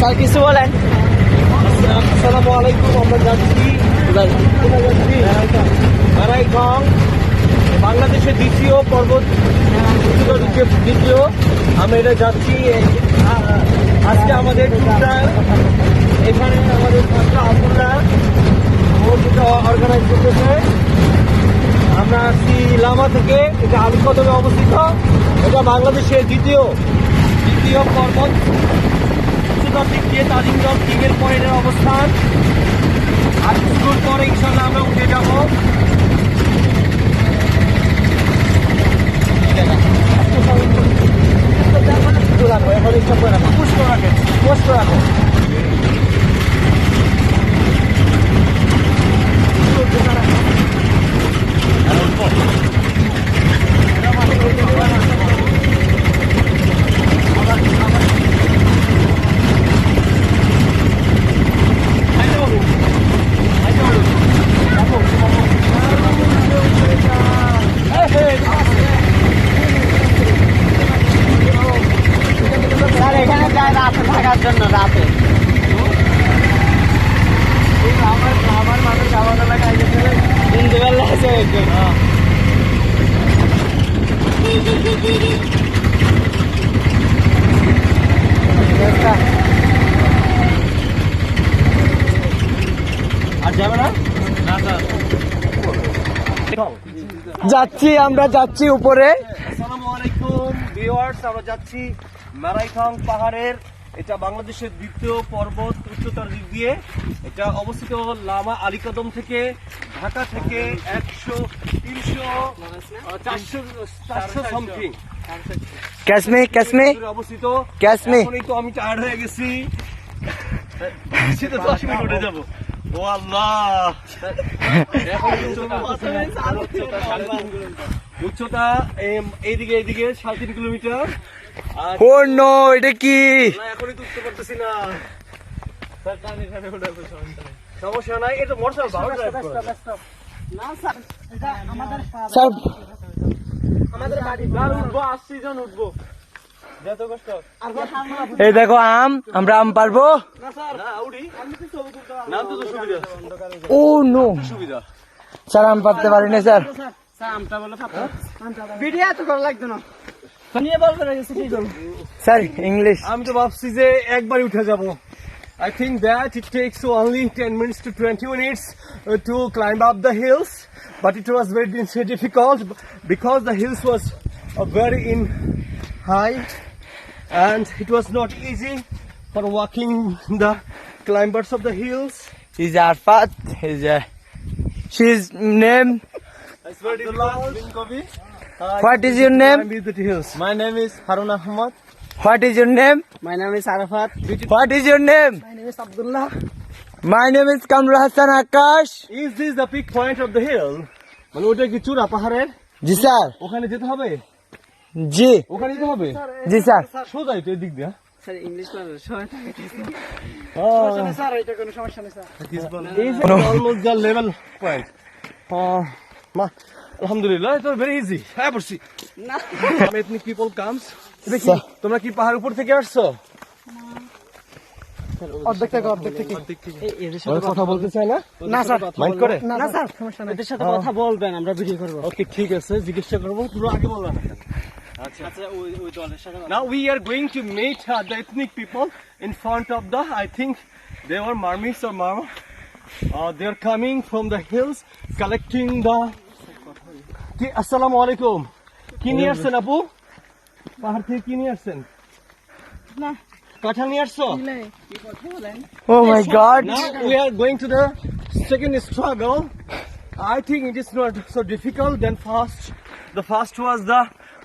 Sir কিছু বলেন। আসসালামু আলাইকুম। আমরা যাচ্ছি মারাইগং, বাংলাদেশের দ্বিতীয় পর্বত, দ্বিতীয় আমরা এটা যাচ্ছি। আজকে আমাদের টুকটা এখানে আমাদের ছাত্র আব্দুল্লাহ অর্গানাইজ করতেছে। আমরা আসছি লামা থেকে, এটা আলিকদমে অবস্থিত। এটা বাংলাদেশের দ্বিতীয় পর্বত, উচ্চতার দিক দিয়ে তাজিংডং কিংয়ের পরে এর অবস্থান। আর কিছুর পরে ইনশাল্লাহ আমরা উঠে যাবো। এখন ইচ্ছা করে রাখো, পুষ্ট রাখেন, পোস্ট রাখো। জন্য রাতে আমার মানুষ আমার এলাকায় ইন্দিবেলা আছে একজন। আর যাবে না, যাচ্ছি আমরা, যাচ্ছি উপরে। আসসালামু আলাইকুম ভিউয়ার্স, আমরা যাচ্ছি মারাইথং পাহাড়ের। এটা বাংলাদেশের দ্বিতীয় পর্বত উচ্চতার দিক দিয়ে। এটা অবস্থিত লামা আলিকদম থেকে, ঢাকা থেকে 100, 300, 400 সামথিং অবস্থিত। এখনই তো আমি টায়ার্ড হয়ে গেছি, 10 মিনিট উঠে যাবো। ও আল্লাহ, উচ্চতা এইদিকে 3.5 কিলোমিটার। ও নো, এটা কি? এখনই তো উঠতে পারতেছি না। সমস্যা নাই, এটা মোটরসাইকেল ভালো ড্রাইভ করে না স্যার। এটা আমাদের বাড়ি, আর উঠবো, 80 জন উঠবো। যত কষ্ট এই দেখো আম, আমরা আম পারবো না স্যার। না উঠি, আমি তো ছবি তুলতে পারবো না, তো সুবিধা। ও নো, সুবিধা স্যার, আম পারতে পারি না স্যার। স্যার আমটা বলে পারবো, ভিডিও তো করা লাগতো না। Sir English. আমি তো ভাবছি যে একবারই উঠে যাব। I think that it takes only 10 minutes to 20 minutes to climb up the hills, but it was very difficult because the hills was very in high and it was not easy for walking the climbers of the hills. Is Arfat, she's name. What is your name? My name is Harun Ahmad. What is your name? My name is Arafat. What is your name? My name is Abdullah. My name is Kamrul Hassan Akash. Is this the peak point of the hill? মানে ওটা কি চূড়া পাহাড়ের? জি sir. ওখানে যেতে হবে? জি। ওখানে যেতে হবে? জি স্যার। সোজা এটা দিক দিয়ে। স্যার ইংলিশ ক্লাসে সমস্যা নেই স্যার, এটা কোনো সমস্যা নেই sir. Is almost the level point. Alhamdulillah, it was very easy. হ্যাঁ বলছি না, ethnic people comes. দেখি তোমরা কি পাহাড় উপর থেকে আসছো? অর্ধেক থেকে এদের সাথে কথা বলতে চাই না? না স্যার, মাইন্ড করে না স্যার, সমস্যা নাই। এদের সাথে কথা বলবেন, আমরা ভিডিও করব। ওকে ঠিক আছে, জিজ্ঞাসা করব, পুরো আগে বলবেন না। আচ্ছা ওই দলের সাথে। Now we are going to meet the ethnic people in front of the, I think they were Marmis or Maro. They are coming from the hills collecting the আসসালামু আলাইকুম। কি নিয়ে আসছেন আপু? পাহাড় থেকে কি নিয়ে আসছেন? না কাঁঠাল নিয়ে আসছো? Oh my God! Now we are going to the second struggle. I think it is not so difficult. Then the first was the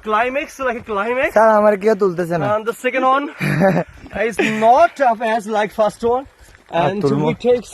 climax, like a climax. Sir আমার কেউ তুলতেছে না And the second one is not tough as like first one. And Tulmo. we takes